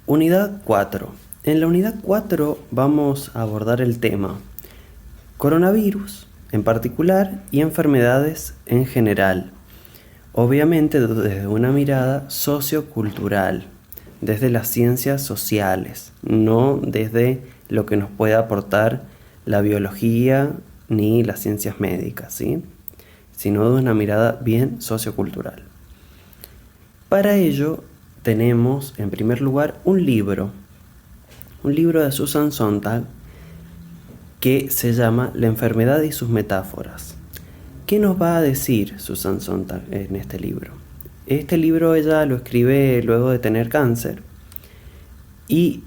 Unidad 4. En la unidad 4 vamos a abordar el tema coronavirus en particular y enfermedades en general. Obviamente desde una mirada sociocultural, desde las ciencias sociales, no desde lo que nos puede aportar la biología ni las ciencias médicas, ¿sí? Sino de una mirada bien sociocultural. Para ello tenemos en primer lugar un libro de Susan Sontag que se llama La enfermedad y sus metáforas. ¿Qué nos va a decir Susan Sontag en este libro? Este libro ella lo escribe luego de tener cáncer y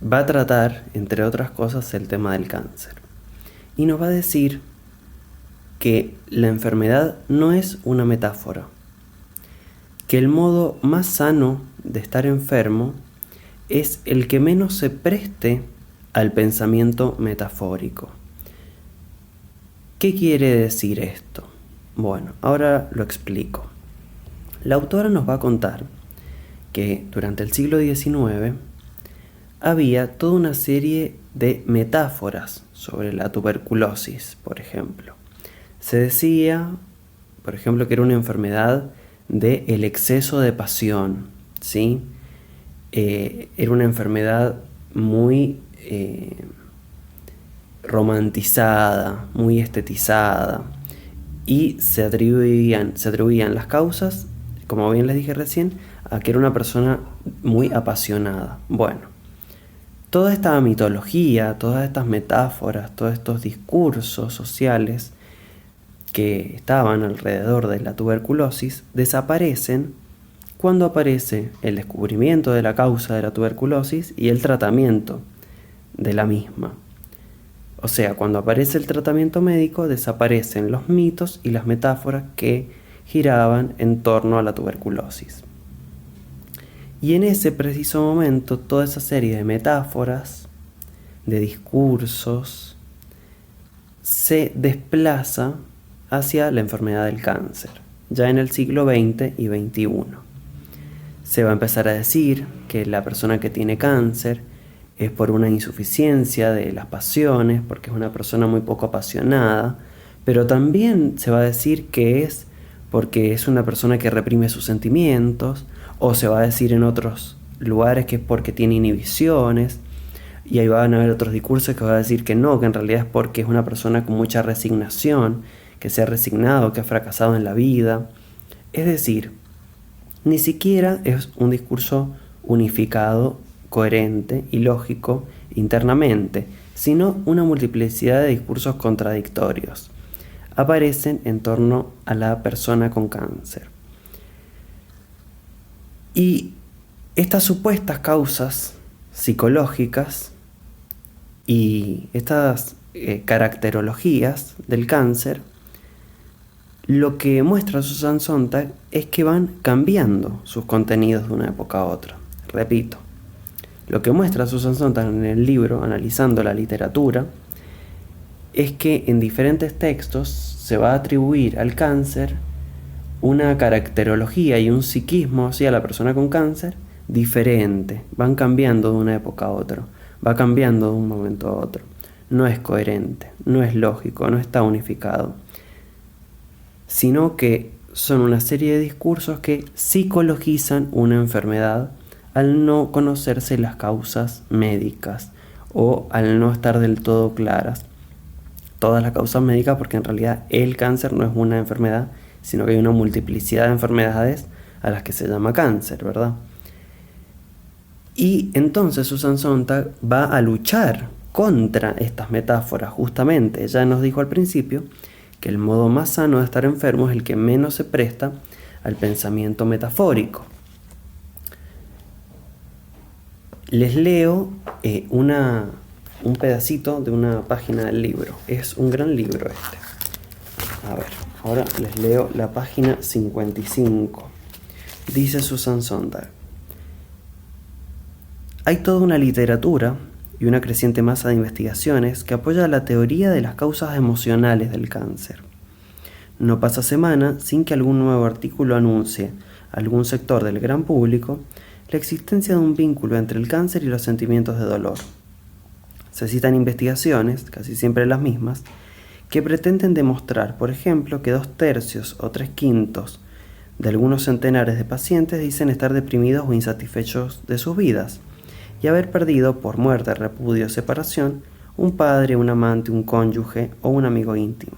va a tratar, entre otras cosas, el tema del cáncer. Y nos va a decir que la enfermedad no es una metáfora, que el modo más sano de estar enfermo es el que menos se preste al pensamiento metafórico. ¿Qué quiere decir esto? Bueno, ahora lo explico. La autora nos va a contar que durante el siglo XIX había toda una serie de metáforas sobre la tuberculosis, por ejemplo. Se decía, por ejemplo, que era una enfermedad del exceso de pasión, ¿sí? Era una enfermedad muy romantizada, muy estetizada, y se atribuían las causas, como bien les dije recién, a que era una persona muy apasionada. Bueno, toda esta mitología, todas estas metáforas, todos estos discursos sociales que estaban alrededor de la tuberculosis desaparecen cuando aparece el descubrimiento de la causa de la tuberculosis y el tratamiento de la misma. O sea, cuando aparece el tratamiento médico desaparecen los mitos y las metáforas que giraban en torno a la tuberculosis. Y en ese preciso momento toda esa serie de metáforas, de discursos, se desplaza hacia la enfermedad del cáncer, ya en el siglo XX y XXI. Se va a empezar a decir que la persona que tiene cáncer es por una insuficiencia de las pasiones, porque es una persona muy poco apasionada, pero también se va a decir que es porque es una persona que reprime sus sentimientos, o se va a decir en otros lugares que es porque tiene inhibiciones, y ahí van a haber otros discursos que va a decir que no, que en realidad es porque es una persona con mucha resignación, que se ha resignado, que ha fracasado en la vida. Es decir, ni siquiera es un discurso unificado, coherente y lógico internamente, sino una multiplicidad de discursos contradictorios. Aparecen en torno a la persona con cáncer. Y estas supuestas causas psicológicas y estas caracterologías del cáncer, lo que muestra Susan Sontag es que van cambiando sus contenidos de una época a otra. Repito, lo que muestra Susan Sontag en el libro, analizando la literatura, es que en diferentes textos se va a atribuir al cáncer una caracterología y un psiquismo hacia la persona con cáncer diferente. Van cambiando de una época a otra, va cambiando de un momento a otro. No es coherente, no es lógico, no está unificado, sino que son una serie de discursos que psicologizan una enfermedad al no conocerse las causas médicas o al no estar del todo claras todas las causas médicas, porque en realidad el cáncer no es una enfermedad, sino que hay una multiplicidad de enfermedades a las que se llama cáncer, ¿verdad? Y entonces Susan Sontag va a luchar contra estas metáforas justamente. Ella nos dijo al principio que el modo más sano de estar enfermo es el que menos se presta al pensamiento metafórico. Les leo un pedacito de una página del libro. Es un gran libro este. A ver, ahora les leo la página 55. Dice Susan Sontag: hay toda una literatura y una creciente masa de investigaciones que apoya la teoría de las causas emocionales del cáncer. No pasa semana sin que algún nuevo artículo anuncie a algún sector del gran público la existencia de un vínculo entre el cáncer y los sentimientos de dolor. Se citan investigaciones, casi siempre las mismas, que pretenden demostrar, por ejemplo, que 2/3 o 3/5 de algunos centenares de pacientes dicen estar deprimidos o insatisfechos de sus vidas y haber perdido por muerte, repudio o separación un padre, un amante, un cónyuge o un amigo íntimo.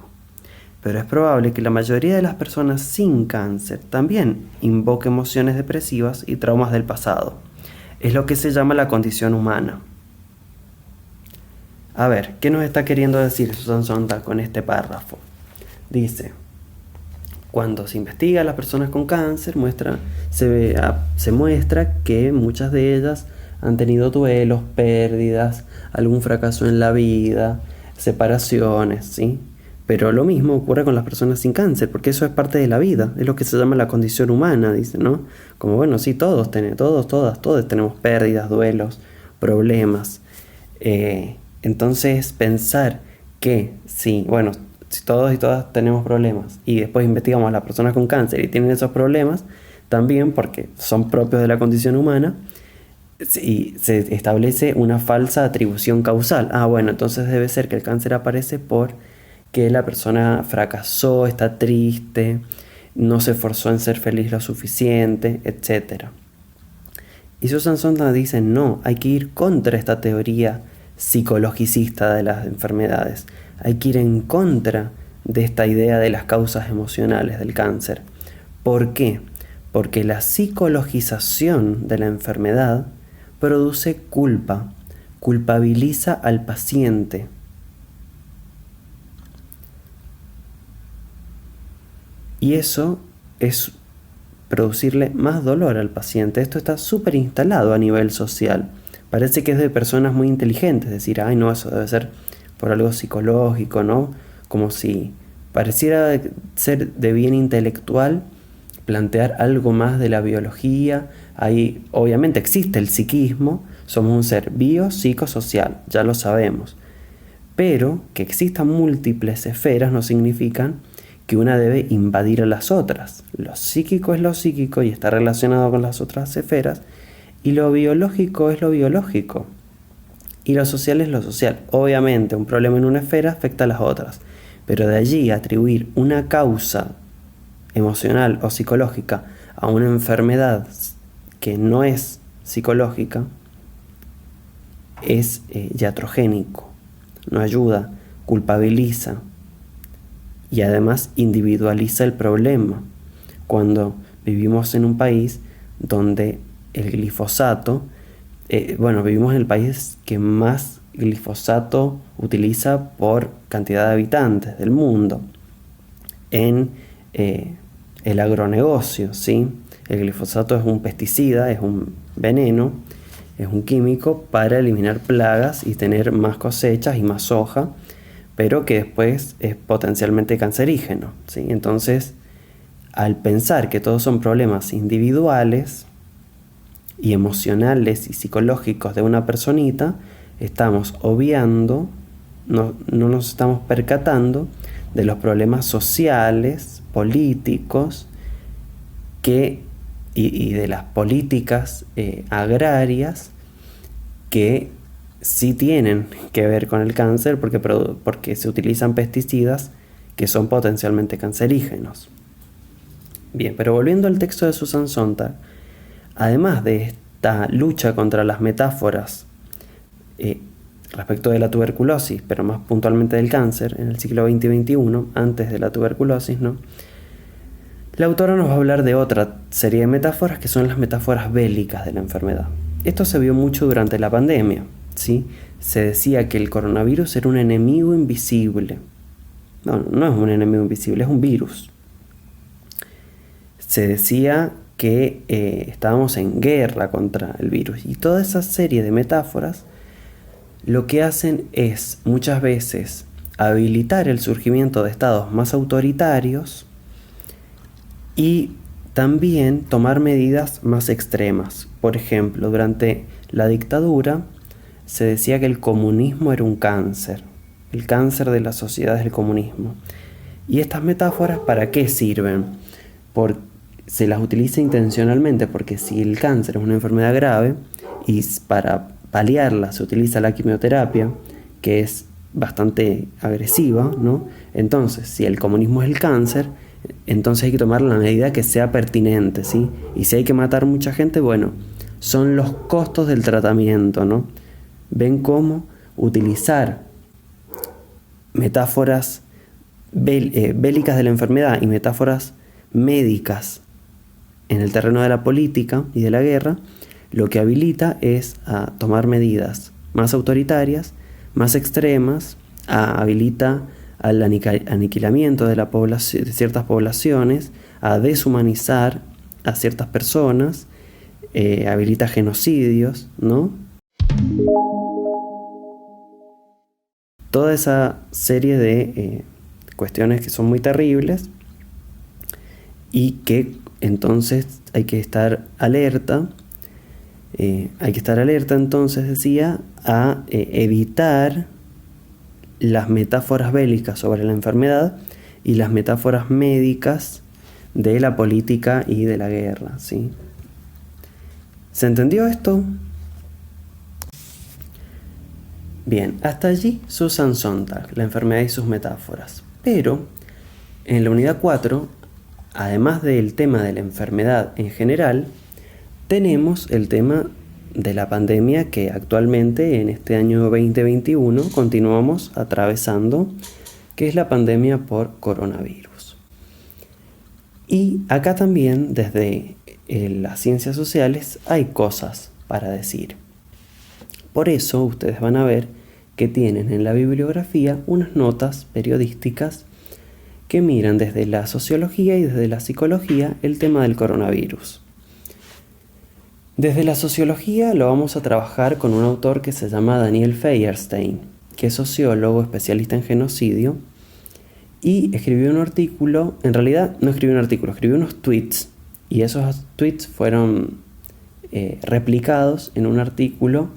Pero es probable que la mayoría de las personas sin cáncer también invoque emociones depresivas y traumas del pasado. Es lo que se llama la condición humana. A ver, ¿qué nos está queriendo decir Susan Sontag con este párrafo? Dice: cuando se investiga a las personas con cáncer, se muestra que muchas de ellas han tenido duelos, pérdidas, algún fracaso en la vida, separaciones, ¿sí? Pero lo mismo ocurre con las personas sin cáncer, porque eso es parte de la vida, es lo que se llama la condición humana, dice, ¿no? Como bueno, sí, todos tenemos pérdidas, duelos, problemas. Entonces pensar que sí, bueno, si todos y todas tenemos problemas y después investigamos a las personas con cáncer y tienen esos problemas, también porque son propios de la condición humana, y se establece una falsa atribución causal. Bueno, entonces debe ser que el cáncer aparece porque la persona fracasó, está triste, no se esforzó en ser feliz lo suficiente, etc. Y Susan Sontag dice, no, hay que ir contra esta teoría psicologicista de las enfermedades. Hay que ir en contra de esta idea de las causas emocionales del cáncer. ¿Por qué? Porque la psicologización de la enfermedad produce culpa, culpabiliza al paciente. Y eso es producirle más dolor al paciente. Esto está súper instalado a nivel social. Parece que es de personas muy inteligentes, decir, no, eso debe ser por algo psicológico, ¿no? Como si pareciera ser de bien intelectual plantear algo más de la biología. Ahí obviamente existe el psiquismo, somos un ser biopsicosocial, ya lo sabemos. Pero que existan múltiples esferas no significan que una debe invadir a las otras. Lo psíquico es lo psíquico y está relacionado con las otras esferas, y lo biológico es lo biológico, y lo social es lo social. Obviamente un problema en una esfera afecta a las otras, pero de allí atribuir una causa emocional o psicológica a una enfermedad que no es psicológica es iatrogénico, no ayuda, culpabiliza y además individualiza el problema. Cuando vivimos en un país donde el glifosato, vivimos en el país que más glifosato utiliza por cantidad de habitantes del mundo en el agronegocio, ¿sí? El glifosato es un pesticida, es un veneno, es un químico para eliminar plagas y tener más cosechas y más soja, pero que después es potencialmente cancerígeno, ¿sí? Entonces, al pensar que todos son problemas individuales y emocionales y psicológicos de una personita, estamos obviando, no nos estamos percatando de los problemas sociales, políticos, y de las políticas agrarias que sí tienen que ver con el cáncer porque se utilizan pesticidas que son potencialmente cancerígenos. Bien, pero volviendo al texto de Susan Sontag, además de esta lucha contra las metáforas respecto de la tuberculosis, pero más puntualmente del cáncer, en el siglo XX y XXI, antes de la tuberculosis, ¿no? La autora nos va a hablar de otra serie de metáforas que son las metáforas bélicas de la enfermedad. Esto se vio mucho durante la pandemia, ¿sí? Se decía que el coronavirus era un enemigo invisible. No es un enemigo invisible, es un virus. Se decía que estábamos en guerra contra el virus. Y toda esa serie de metáforas lo que hacen es muchas veces habilitar el surgimiento de estados más autoritarios y también tomar medidas más extremas. Por ejemplo, durante la dictadura se decía que el comunismo era un cáncer. El cáncer de la sociedad es el comunismo. ¿Y estas metáforas para qué sirven? se las utiliza intencionalmente, porque si el cáncer es una enfermedad grave y para paliarla se utiliza la quimioterapia, que es bastante agresiva, ¿no? Entonces, si el comunismo es el cáncer, entonces hay que tomar la medida que sea pertinente, ¿sí? Y si hay que matar mucha gente, bueno, son los costos del tratamiento, ¿no? Ven cómo utilizar metáforas bélicas de la enfermedad y metáforas médicas en el terreno de la política y de la guerra, lo que habilita es a tomar medidas más autoritarias, más extremas, habilita al aniquilamiento de de ciertas poblaciones, a deshumanizar a ciertas personas, habilita genocidios, ¿no? Toda esa serie de cuestiones que son muy terribles y que entonces hay que estar alerta. Entonces, decía, a evitar las metáforas bélicas sobre la enfermedad y las metáforas médicas de la política y de la guerra, ¿sí? ¿Se entendió esto? Bien, hasta allí Susan Sontag, la enfermedad y sus metáforas. Pero en la unidad 4, además del tema de la enfermedad en general, tenemos el tema de la pandemia que actualmente en este año 2021 continuamos atravesando, que es la pandemia por coronavirus. Y acá también, desde las ciencias sociales, hay cosas para decir. Por eso ustedes van a ver que tienen en la bibliografía unas notas periodísticas que miran desde la sociología y desde la psicología el tema del coronavirus. Desde la sociología lo vamos a trabajar con un autor que se llama Daniel Feuerstein, que es sociólogo, especialista en genocidio, y escribió un artículo, en realidad no escribió un artículo, escribió unos tweets, y esos tweets fueron replicados en un artículo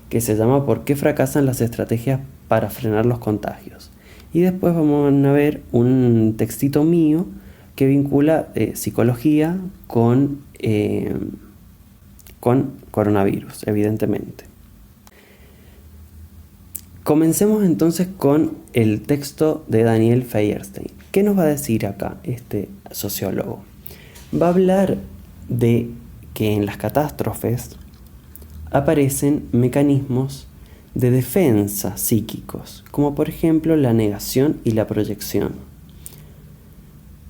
que se llama ¿Por qué fracasan las estrategias para frenar los contagios? Y después vamos a ver un textito mío que vincula psicología con coronavirus, evidentemente. Comencemos entonces con el texto de Daniel Feuerstein. ¿Qué nos va a decir acá este sociólogo? Va a hablar de que en las catástrofes aparecen mecanismos de defensa psíquicos, como por ejemplo la negación y la proyección.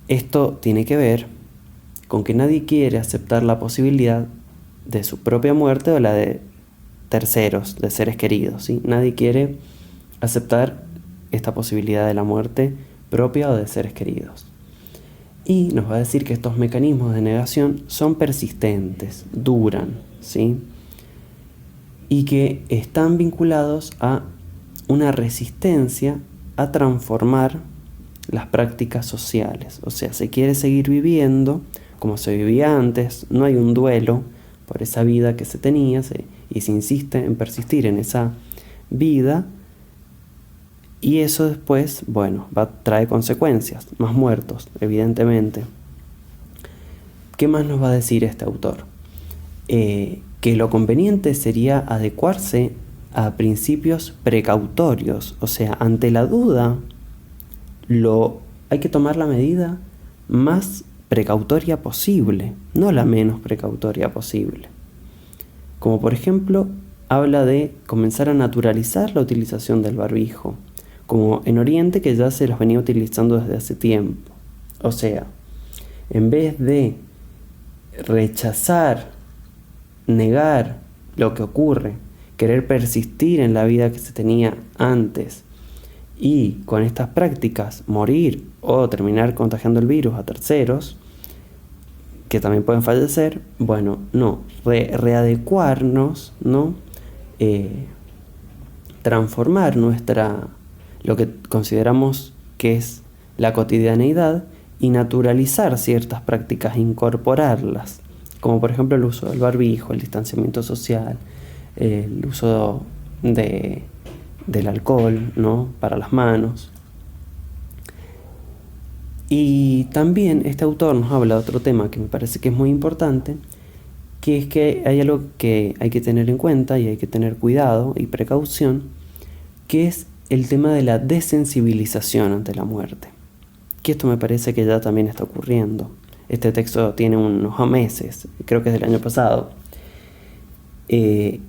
Esto tiene que ver con que nadie quiere aceptar la posibilidad de su propia muerte o la de terceros, de seres queridos, ¿sí? Nadie quiere aceptar esta posibilidad de la muerte propia o de seres queridos. Y nos va a decir que estos mecanismos de negación son persistentes, duran, ¿sí? Y que están vinculados a una resistencia a transformar las prácticas sociales. O sea, se quiere seguir viviendo como se vivía antes, no hay un duelo por esa vida que se tenía y se insiste en persistir en esa vida, y eso después, bueno, trae consecuencias, más muertos, evidentemente. ¿Qué más nos va a decir este autor? Que lo conveniente sería adecuarse a principios precautorios, o sea, ante la duda hay que tomar la medida más precautoria posible, no la menos precautoria posible. Como por ejemplo, habla de comenzar a naturalizar la utilización del barbijo, como en Oriente, que ya se los venía utilizando desde hace tiempo. O sea, en vez de rechazar, negar lo que ocurre, querer persistir en la vida que se tenía antes y con estas prácticas morir o terminar contagiando el virus a terceros, que también pueden fallecer, bueno, no, readecuarnos, ¿no? Transformar lo que consideramos que es la cotidianeidad y naturalizar ciertas prácticas, incorporarlas, como por ejemplo el uso del barbijo, el distanciamiento social, el uso del alcohol, ¿no? Para las manos. Y también este autor nos habla de otro tema que me parece que es muy importante, que es que hay algo que hay que tener en cuenta y hay que tener cuidado y precaución, que es el tema de la desensibilización ante la muerte. Que esto me parece que ya también está ocurriendo. Este texto tiene unos meses, creo que es del año pasado. ¿Qué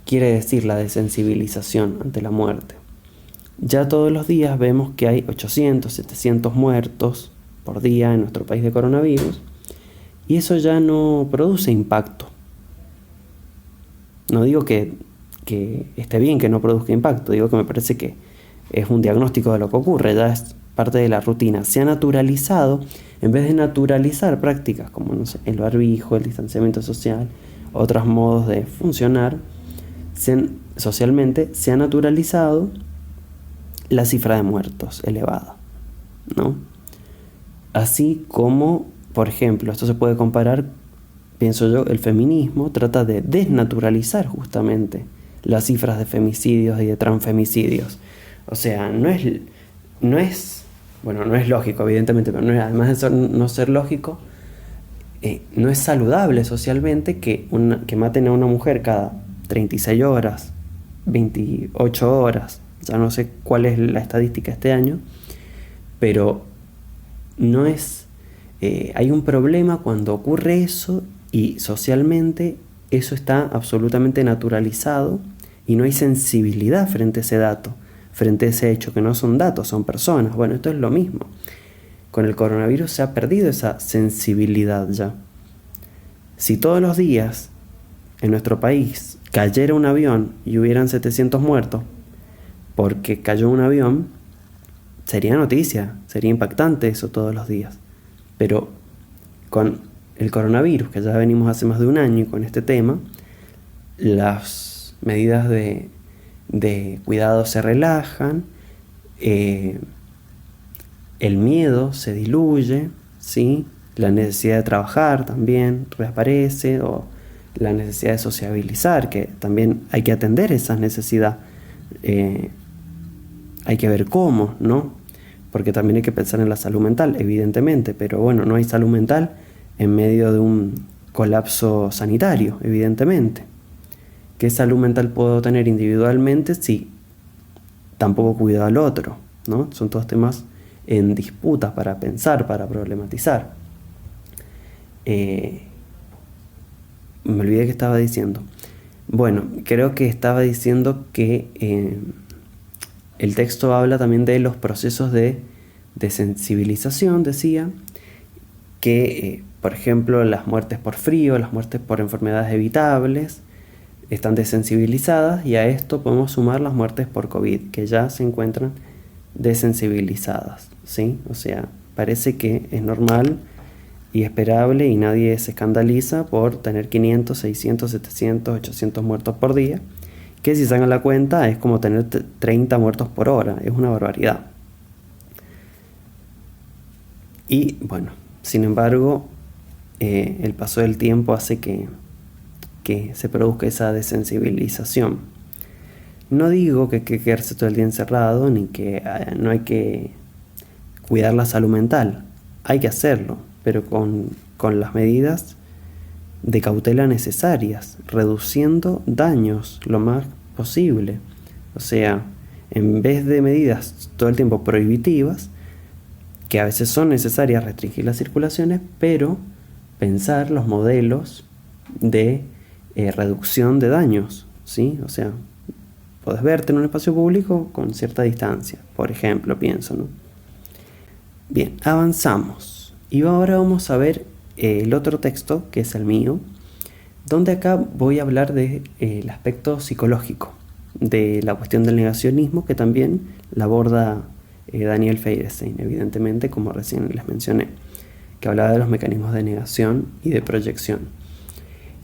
quiere decir la desensibilización ante la muerte? Ya todos los días vemos que hay 800, 700 muertos por día en nuestro país de coronavirus, y eso ya no produce impacto. No digo que esté bien que no produzca impacto, digo que me parece que es un diagnóstico de lo que ocurre, ya es parte de la rutina. Se ha naturalizado, en vez de naturalizar prácticas como, no sé, el barbijo, el distanciamiento social, otros modos de funcionar, socialmente se ha naturalizado la cifra de muertos elevada, ¿no? Así como, por ejemplo, esto se puede comparar, pienso yo, el feminismo trata de desnaturalizar justamente las cifras de femicidios y de transfemicidios. O sea, no es lógico, evidentemente, pero además de no ser lógico, no es saludable socialmente que maten a una mujer cada 36 horas, 28 horas, ya no sé cuál es la estadística este año, pero no es... hay un problema cuando ocurre eso y socialmente eso está absolutamente naturalizado y no hay sensibilidad frente a ese dato, frente a ese hecho, que no son datos, son personas. Bueno, esto es lo mismo. Con el coronavirus se ha perdido esa sensibilidad ya. Si todos los días en nuestro país cayera un avión y hubieran 700 muertos porque cayó un avión, sería noticia, sería impactante eso todos los días. Pero con el coronavirus, que ya venimos hace más de un año con este tema, las medidas de cuidado se relajan, el miedo se diluye, ¿sí? La necesidad de trabajar también reaparece, o la necesidad de sociabilizar, que también hay que atender esa necesidad. Hay que ver cómo, ¿no? Porque también hay que pensar en la salud mental, evidentemente, pero bueno, no hay salud mental en medio de un colapso sanitario, evidentemente. ¿Qué salud mental puedo tener individualmente si tampoco cuido al otro, ¿no? Son todos temas en disputa para pensar, para problematizar. Me olvidé que estaba diciendo. Bueno, creo que estaba diciendo que el texto habla también de los procesos de sensibilización, decía, que, por ejemplo, las muertes por frío, las muertes por enfermedades evitables, están desensibilizadas, y a esto podemos sumar las muertes por COVID, que ya se encuentran desensibilizadas, ¿sí? O sea, parece que es normal y esperable y nadie se escandaliza por tener 500, 600, 700, 800 muertos por día, que si sacan la cuenta es como tener 30 muertos por hora, es una barbaridad. Y bueno, sin embargo, el paso del tiempo hace que se produzca esa desensibilización. No digo que hay que quedarse todo el día encerrado, ni que no hay que cuidar la salud mental. Hay que hacerlo, pero con las medidas de cautela necesarias, reduciendo daños lo más posible. O sea, en vez de medidas todo el tiempo prohibitivas, que a veces son necesarias restringir las circulaciones, pero pensar los modelos de reducción de daños, ¿sí? O sea, podés verte en un espacio público con cierta distancia, por ejemplo, pienso, ¿no? Bien, avanzamos. Y ahora vamos a ver el otro texto, que es el mío, donde acá voy a hablar del aspecto psicológico de la cuestión del negacionismo, que también la aborda Daniel Feierstein, evidentemente, como recién les mencioné, que hablaba de los mecanismos de negación y de proyección.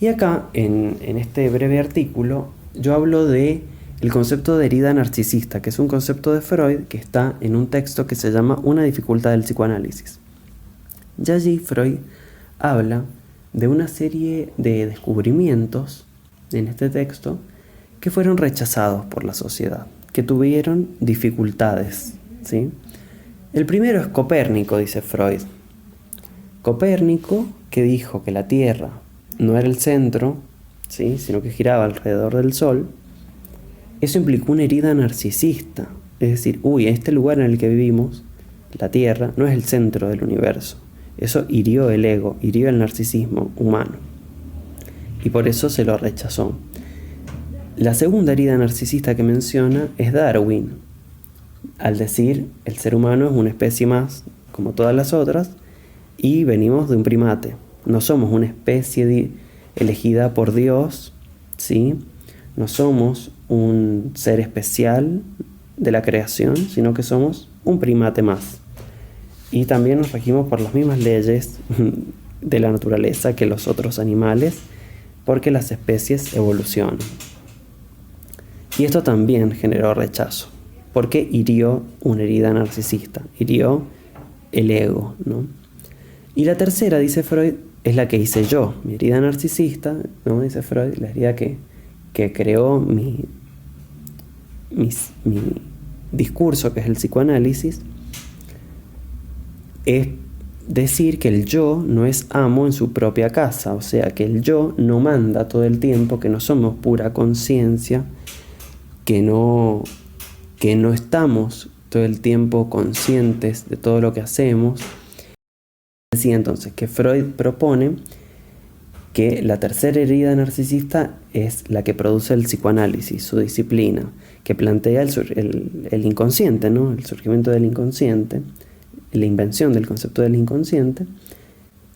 Y acá, en este breve artículo, yo hablo de el concepto de herida narcisista, que es un concepto de Freud que está en un texto que se llama Una dificultad del psicoanálisis. Y allí Freud habla de una serie de descubrimientos en este texto que fueron rechazados por la sociedad, que tuvieron dificultades, ¿sí? El primero es Copérnico, dice Freud. Copérnico, que dijo que la Tierra no era el centro, ¿sí?, sino que giraba alrededor del Sol. Eso implicó una herida narcisista. Es decir, este lugar en el que vivimos, la Tierra, no es el centro del universo. Eso hirió el ego, hirió el narcisismo humano. Y por eso se lo rechazó. La segunda herida narcisista que menciona es Darwin, al decir el ser humano es una especie más como todas las otras y venimos de un primate. No somos una especie elegida por Dios, ¿sí? No somos un ser especial de la creación, sino que somos un primate más. Y también nos regimos por las mismas leyes de la naturaleza que los otros animales, porque las especies evolucionan. Y esto también generó rechazo, porque hirió una herida narcisista, hirió el ego, ¿no? Y la tercera, dice Freud, es la que hice yo, mi herida narcisista, ¿no?, dice Freud, la herida que creó mi discurso, que es el psicoanálisis, es decir que el yo no es amo en su propia casa, o sea, que el yo no manda todo el tiempo, que no somos pura conciencia, que no estamos todo el tiempo conscientes de todo lo que hacemos. Decía entonces que Freud propone que la tercera herida narcisista es la que produce el psicoanálisis, su disciplina, que plantea el inconsciente, ¿no?, el surgimiento del inconsciente, la invención del concepto del inconsciente,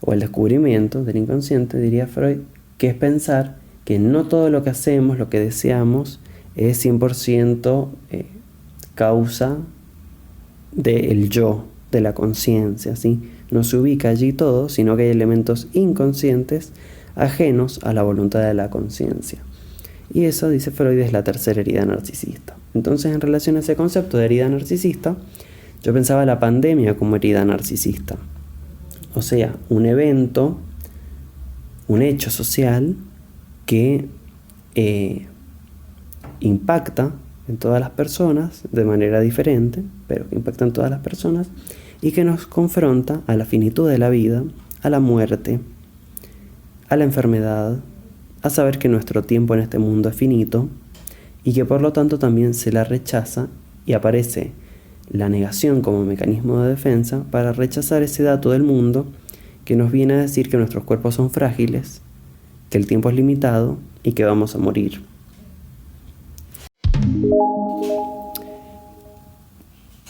o el descubrimiento del inconsciente, diría Freud, que es pensar que no todo lo que hacemos, lo que deseamos, es 100% causa del yo, de la conciencia, ¿sí? No se ubica allí todo, sino que hay elementos inconscientes ajenos a la voluntad de la conciencia. Y eso, dice Freud, es la tercera herida narcisista. Entonces, en relación a ese concepto de herida narcisista, yo pensaba la pandemia como herida narcisista. O sea, un evento, un hecho social que impacta en todas las personas de manera diferente, pero que impacta en todas las personas y que nos confronta a la finitud de la vida, a la muerte, a la enfermedad, a saber que nuestro tiempo en este mundo es finito y que por lo tanto también se la rechaza y aparece la negación como mecanismo de defensa para rechazar ese dato del mundo que nos viene a decir que nuestros cuerpos son frágiles, que el tiempo es limitado y que vamos a morir.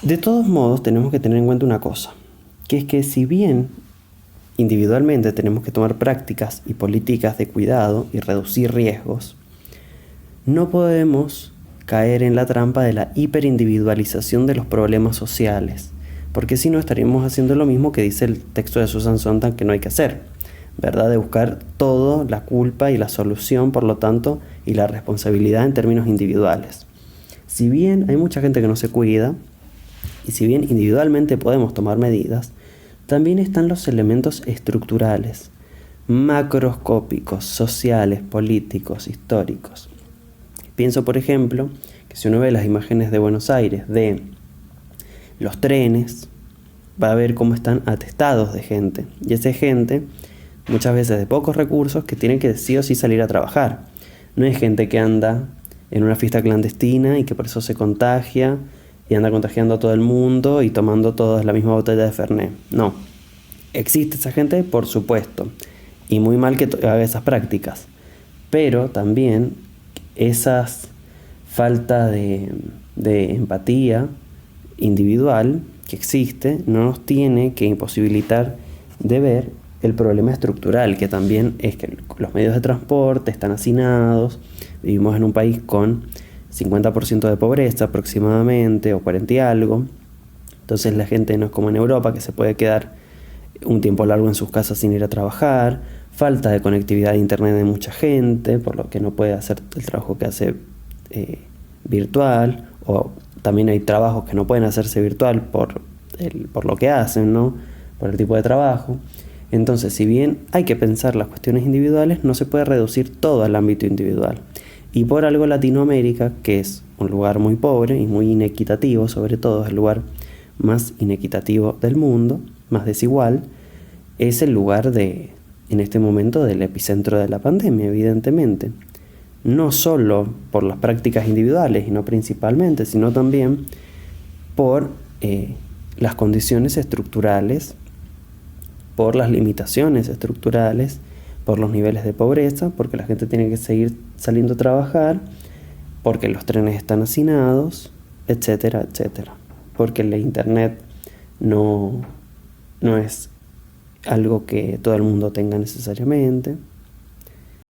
De todos modos, tenemos que tener en cuenta una cosa, que es que si bien individualmente tenemos que tomar prácticas y políticas de cuidado y reducir riesgos, no podemos caer en la trampa de la hiperindividualización de los problemas sociales, porque si no estaríamos haciendo lo mismo que dice el texto de Susan Sontag que no hay que hacer, ¿verdad? De buscar todo, la culpa y la solución, por lo tanto, y la responsabilidad en términos individuales. Si bien hay mucha gente que no se cuida, y si bien individualmente podemos tomar medidas, también están los elementos estructurales, macroscópicos, sociales, políticos, históricos. Pienso, por ejemplo, que si uno ve las imágenes de Buenos Aires, de los trenes, va a ver cómo están atestados de gente. Y esa gente, muchas veces de pocos recursos, que tienen que sí o sí salir a trabajar. No es gente que anda en una fiesta clandestina y que por eso se contagia y anda contagiando a todo el mundo y tomando todos la misma botella de Fernet. No. ¿Existe esa gente? Por supuesto. Y muy mal que haga esas prácticas. Pero también esas falta de empatía individual que existe no nos tiene que imposibilitar de ver el problema estructural, que también es que los medios de transporte están hacinados, vivimos en un país con 50% de pobreza aproximadamente, o 40 y algo. Entonces la gente no es como en Europa, que se puede quedar un tiempo largo en sus casas sin ir a trabajar, falta de conectividad de internet de mucha gente, por lo que no puede hacer el trabajo que hace virtual, o también hay trabajos que no pueden hacerse virtual por lo que hacen, ¿no?, por el tipo de trabajo. Entonces, si bien hay que pensar las cuestiones individuales, no se puede reducir todo al ámbito individual. Y por algo Latinoamérica, que es un lugar muy pobre y muy inequitativo, sobre todo es el lugar más inequitativo del mundo, más desigual, es el lugar en este momento del epicentro de la pandemia, evidentemente. No solo por las prácticas individuales y no principalmente, sino también por las condiciones estructurales, por las limitaciones estructurales, por los niveles de pobreza, porque la gente tiene que seguir saliendo a trabajar, porque los trenes están hacinados, etcétera, etcétera. Porque el internet no es algo que todo el mundo tenga necesariamente.